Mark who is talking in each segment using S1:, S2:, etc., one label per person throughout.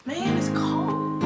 S1: Man, it's cold.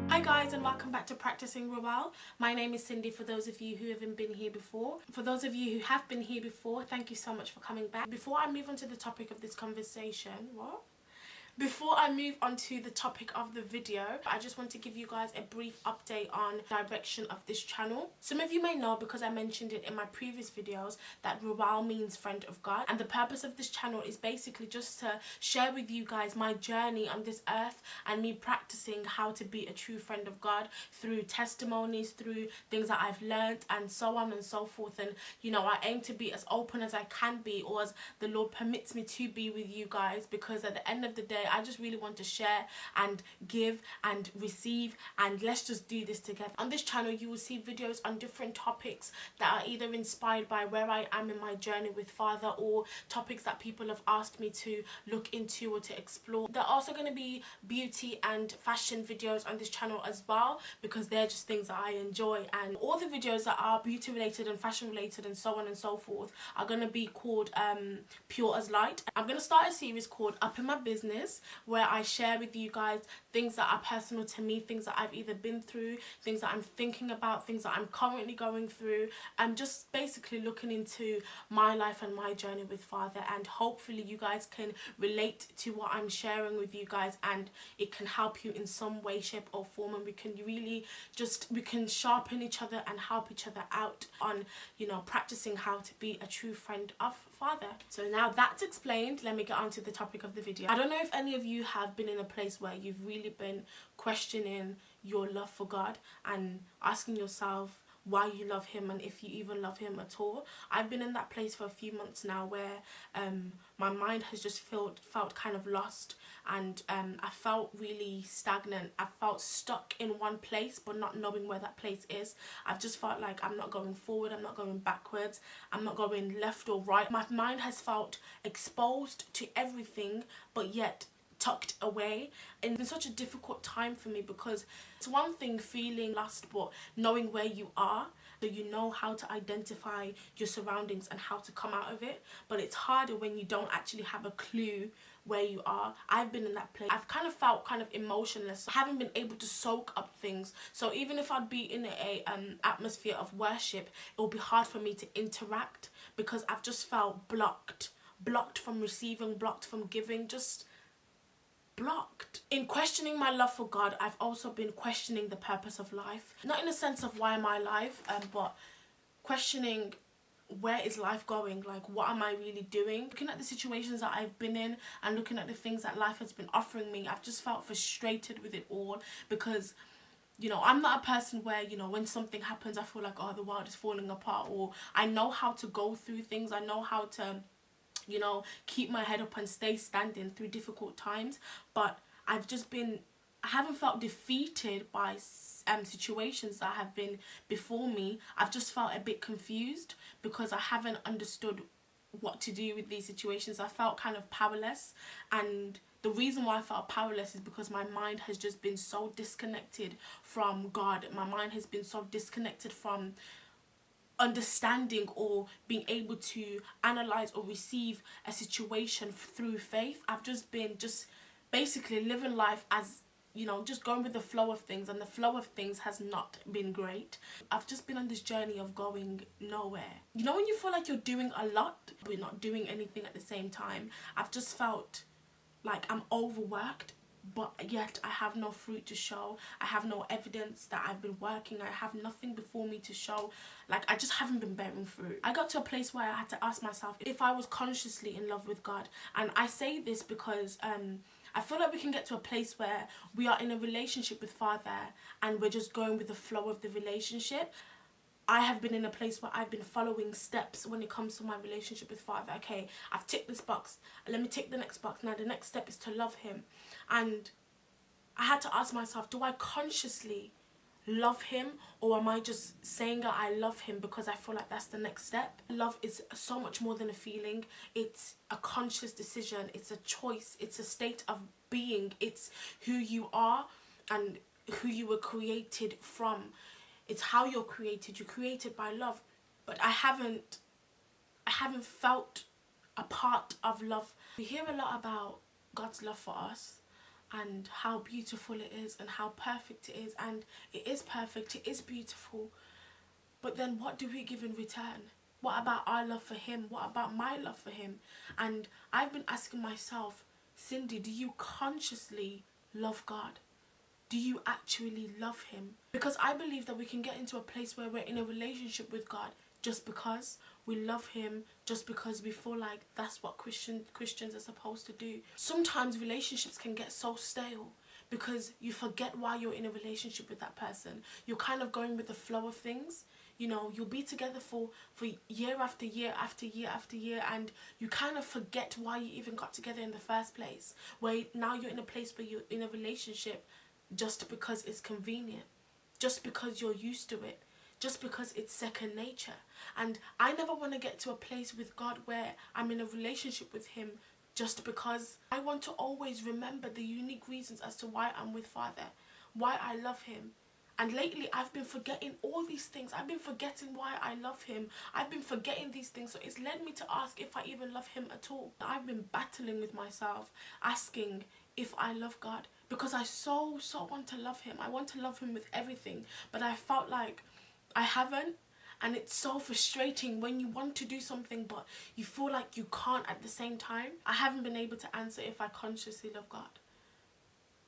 S1: Hi guys, and welcome back to Practicing Roel. My name is Cindy, for those of you who haven't been here before. For those of you who have been here before, thank you so much for coming back. Before I move on to the topic of this conversation, Before I move on to the topic of the video, I just want to give you guys a brief update on the direction of this channel. Some of you may know, because I mentioned it in my previous videos, that Roel means friend of God, and the purpose of this channel is basically just to share with you guys my journey on this earth and me practicing how to be a true friend of God through testimonies, through things that I've learned, and so on and so forth. And you know, I aim to be as open as I can be, or as the Lord permits me to be with you guys, because at the end of the day I just really want to share and give and receive, and let's just do this together. On this channel you will see videos on different topics that are either inspired by where I am in my journey with Father, or topics that people have asked me to look into or to explore. There are also going to be beauty and fashion videos on this channel as well, because they're just things that I enjoy, and all the videos that are beauty related and fashion related and so on and so forth are going to be called Pure as Light. I'm going to start a series called Up in My Business, where I share with you guys things that are personal to me, things that I've either been through, things that I'm thinking about, things that I'm currently going through, and just basically looking into my life and my journey with Father. And hopefully you guys can relate to what I'm sharing with you guys, and it can help you in some way, shape or form, and we can really we can sharpen each other and help each other out on, you know, practicing how to be a true friend of Father. So now that's explained, let me get on to the topic of the video. I don't know if any of you have been in a place where you've really been questioning your love for God and asking yourself why you love him and if you even love him at all. I've been in that place for a few months now, where my mind has just felt kind of lost, and I felt really stagnant. I felt stuck in one place but not knowing where that place is. I've just felt like I'm not going forward, I'm not going backwards, I'm not going left or right. My mind has felt exposed to everything but yet tucked away, and it's been such a difficult time for me, because it's one thing feeling lost but knowing where you are, so you know how to identify your surroundings and how to come out of it. But it's harder when you don't actually have a clue where you are. I've been in that place. I've kind of felt kind of emotionless. I haven't been able to soak up things. So even if I'd be in a atmosphere of worship, it will be hard for me to interact, because I've just felt blocked from receiving, blocked from giving, just blocked. In questioning my love for God, I've also been questioning the purpose of life. Not in a sense of why am I alive, but questioning where is life going, like what am I really doing. Looking at the situations that I've been in and looking at the things that life has been offering me, I've just felt frustrated with it all, because you know, I'm not a person where, you know, when something happens I feel like, oh, the world is falling apart, or I know how to go through things, I know how to, you know, keep my head up and stay standing through difficult times. But I haven't felt defeated by situations that have been before me. I've just felt a bit confused, because I haven't understood what to do with these situations. I felt kind of powerless, and the reason why I felt powerless is because my mind has just been so disconnected from God. My mind has been so disconnected from understanding or being able to analyze or receive a situation through faith. I've just been basically living life as, you know, just going with the flow of things, and the flow of things has not been great. I've just been on this journey of going nowhere. You know, when you feel like you're doing a lot but not doing anything at the same time. I've just felt like I'm overworked, but yet I have no fruit to show. I have no evidence that I've been working. I have nothing before me to show. Like, I just haven't been bearing fruit. I got to a place where I had to ask myself if I was consciously in love with God. And I say this because I feel like we can get to a place where we are in a relationship with Father and we're just going with the flow of the relationship. I have been in a place where I've been following steps when it comes to my relationship with Father. Okay, I've ticked this box, let me tick the next box. Now the next step is to love him. And I had to ask myself, do I consciously love him, or am I just saying that I love him because I feel like that's the next step? Love is so much more than a feeling. It's a conscious decision, it's a choice, it's a state of being, it's who you are and who you were created from. It's how you're created. You're created by love. But I haven't felt a part of love. We hear a lot about God's love for us and how beautiful it is and how perfect it is, and it is perfect, it is beautiful. But then what do we give in return? What about our love for him? What about my love for him? And I've been asking myself, Cindy, do you consciously love God? Do you actually love him? Because I believe that we can get into a place where we're in a relationship with God just because we love him, just because we feel like that's what Christians are supposed to do. Sometimes relationships can get so stale because you forget why you're in a relationship with that person. You're kind of going with the flow of things. You know, you'll be together for year after year after year after year, and you kind of forget why you even got together in the first place. Where now you're in a place where you're in a relationship just because it's convenient, just because you're used to it, just because it's second nature. And I never want to get to a place with God where I'm in a relationship with him just because. I want to always remember the unique reasons as to why I'm with Father, why I love him. And lately I've been forgetting all these things. I've been forgetting why I love him. I've been forgetting these things. So it's led me to ask if I even love him at all. I've been battling with myself, asking if I love God, because I so want to love him. I want to love him with everything, but I felt like I haven't. And it's so frustrating when you want to do something but you feel like you can't at the same time. I haven't been able to answer if I consciously love God.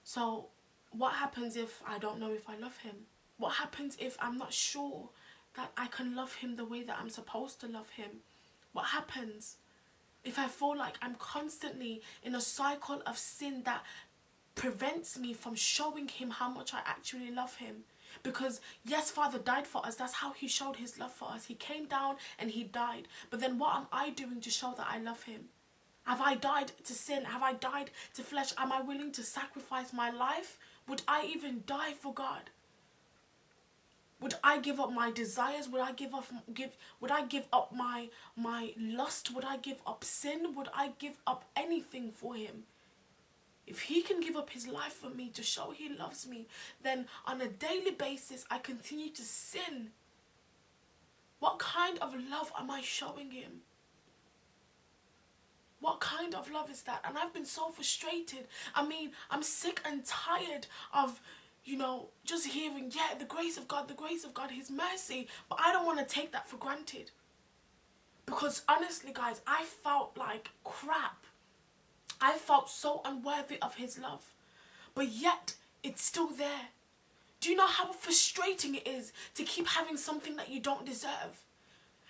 S1: So what happens if I don't know if I love him? What happens if I'm not sure that I can love him the way that I'm supposed to love him? What happens if I feel like I'm constantly in a cycle of sin that prevents me from showing him how much I actually love him? Because yes, Father died for us. That's how he showed his love for us. He came down and he died. But then what am I doing to show that I love him? Have I died to sin? Have I died to flesh? Am I willing to sacrifice my life? Would I even die for God? Would I give up my desires? Would I give up my lust? Would I give up sin? Would I give up anything for him? If he can give up his life for me to show he loves me, then on a daily basis I continue to sin. What kind of love am I showing him? What kind of love is that? And I've been so frustrated. I mean, I'm sick and tired of, you know, just hearing, yeah, the grace of God, his mercy. But I don't want to take that for granted. Because honestly, guys, I felt like crap. I felt so unworthy of his love. But yet, it's still there. Do you know how frustrating it is to keep having something that you don't deserve?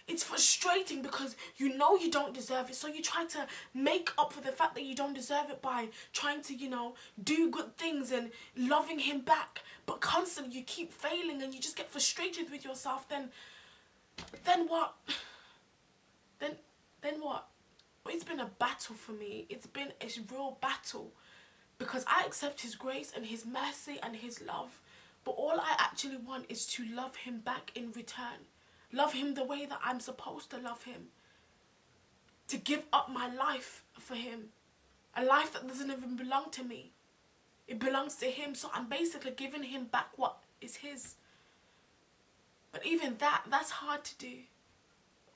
S1: It's frustrating because you know you don't deserve it, so you try to make up for the fact that you don't deserve it by trying to, you know, do good things and loving him back. But constantly you keep failing and you just get frustrated with yourself. Then what? Then what? It's been a battle for me. It's been a real battle because I accept his grace and his mercy and his love. But all I actually want is to love him back in return. Love him the way that I'm supposed to love him. To give up my life for him. A life that doesn't even belong to me. It belongs to him, so I'm basically giving him back what is his. But even that's hard to do.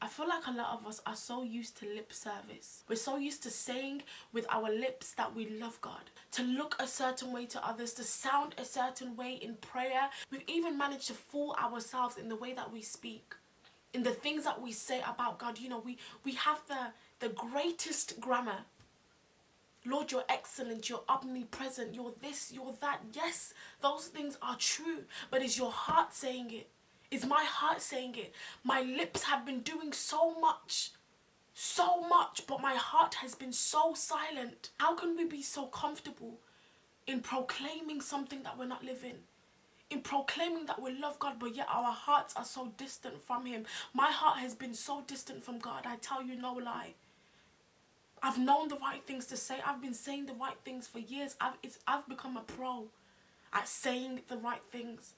S1: I feel like a lot of us are so used to lip service. We're so used to saying with our lips that we love God. To look a certain way to others, to sound a certain way in prayer. We've even managed to fool ourselves in the way that we speak. In the things that we say about God. You know, we have the greatest grammar. Lord, you're excellent, you're omnipresent, you're this, you're that. Yes, those things are true. But is your heart saying it? Is my heart saying it? My lips have been doing so much, but my heart has been so silent. How can we be so comfortable in proclaiming something that we're not living? In proclaiming that we love God, but yet our hearts are so distant from him. My heart has been so distant from God, I tell you no lie. I've known the right things to say. I've been saying the right things for years. I've become a pro at saying the right things.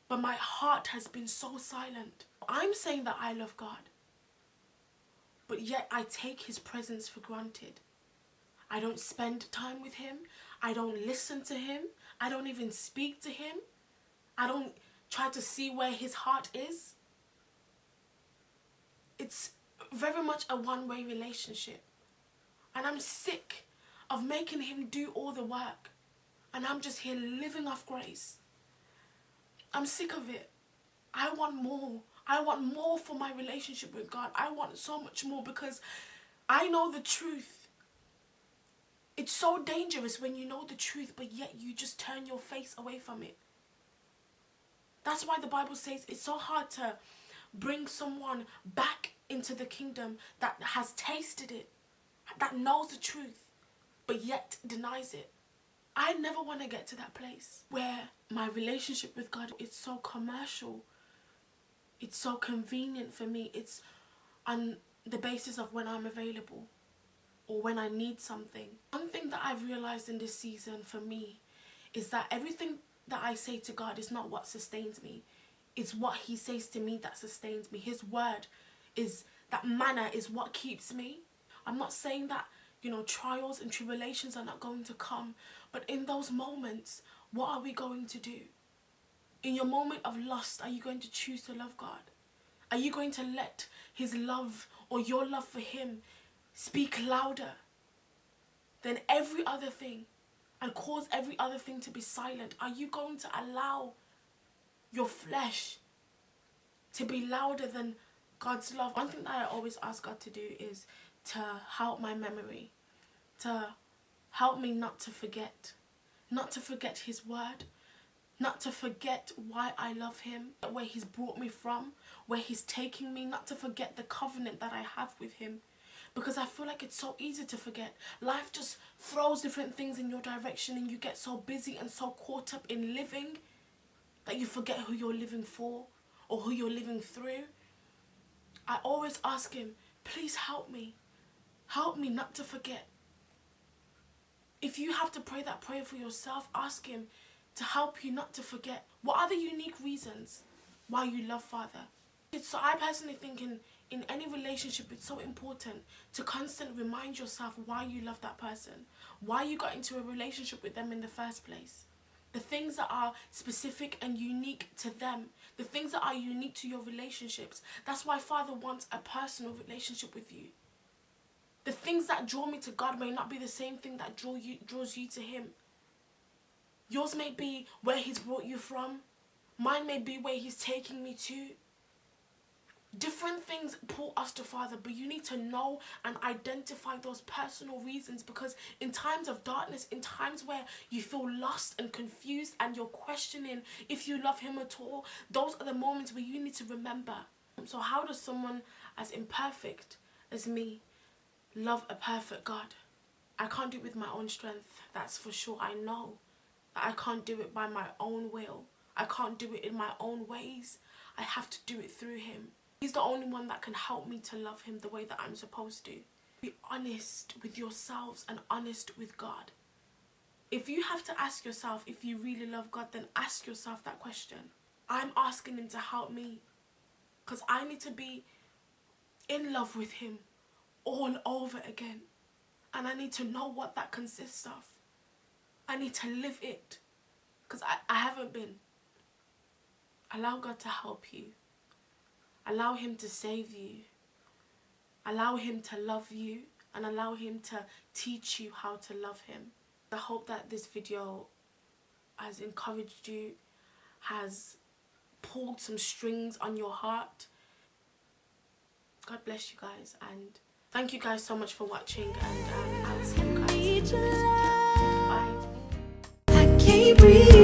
S1: But my heart has been so silent. I'm saying that I love God. But yet I take his presence for granted. I don't spend time with him. I don't listen to him. I don't even speak to him. I don't try to see where his heart is. It's very much a one-way relationship. And I'm sick of making him do all the work. And I'm just here living off grace. I'm sick of it. I want more. I want more for my relationship with God. I want so much more because I know the truth. It's so dangerous when you know the truth, but yet you just turn your face away from it. That's why the Bible says it's so hard to bring someone back into the kingdom that has tasted it, that knows the truth, but yet denies it. I never want to get to that place where my relationship with God is so commercial. It's so convenient for me. It's on the basis of when I'm available or when I need something. One thing that I've realized in this season for me is that everything that I say to God is not what sustains me. It's what he says to me that sustains me. His word is, that manna is what keeps me. I'm not saying that, trials and tribulations are not going to come. But in those moments, what are we going to do? In your moment of lust, are you going to choose to love God? Are you going to let his love or your love for him speak louder than every other thing and cause every other thing to be silent? Are you going to allow your flesh to be louder than God's love? One thing that I always ask God to do is to help my memory, to help me not to forget his word, not to forget why I love him, where he's brought me from, where he's taking me, not to forget the covenant that I have with him. Because I feel like it's so easy to forget. Life just throws different things in your direction and you get so busy and so caught up in living that you forget who you're living for or who you're living through. I always ask him, please help me. Help me not to forget. If you have to pray that prayer for yourself, ask him to help you not to forget. What are the unique reasons why you love Father? So I personally think in any relationship, it's so important to constantly remind yourself why you love that person, why you got into a relationship with them in the first place. The things that are specific and unique to them, the things that are unique to your relationships. That's why Father wants a personal relationship with you. The things that draw me to God may not be the same thing that draws you to him. Yours may be where he's brought you from. Mine may be where he's taking me to. Different things pull us to Father, but you need to know and identify those personal reasons, because in times of darkness, in times where you feel lost and confused and you're questioning if you love him at all, those are the moments where you need to remember. So how does someone as imperfect as me love a perfect God? I can't do it with my own strength, that's for sure. I know that I can't do it by my own will. I can't do it in my own ways. I have to do it through him. He's the only one that can help me to love him the way that I'm supposed to. Be honest with yourselves and honest with God. If you have to ask yourself if you really love God, then ask yourself that question. I'm asking him to help me because I need to be in love with him all over again. And I need to know what that consists of. I need to live it because I haven't been. Allow God to help you. Allow him to save you. Allow him to love you and allow him to teach you how to love him. I hope that this video has encouraged you, has pulled some strings on your heart. God bless you guys, and thank you guys so much for watching, and I'll see you guys in the next video. Bye. I can't breathe.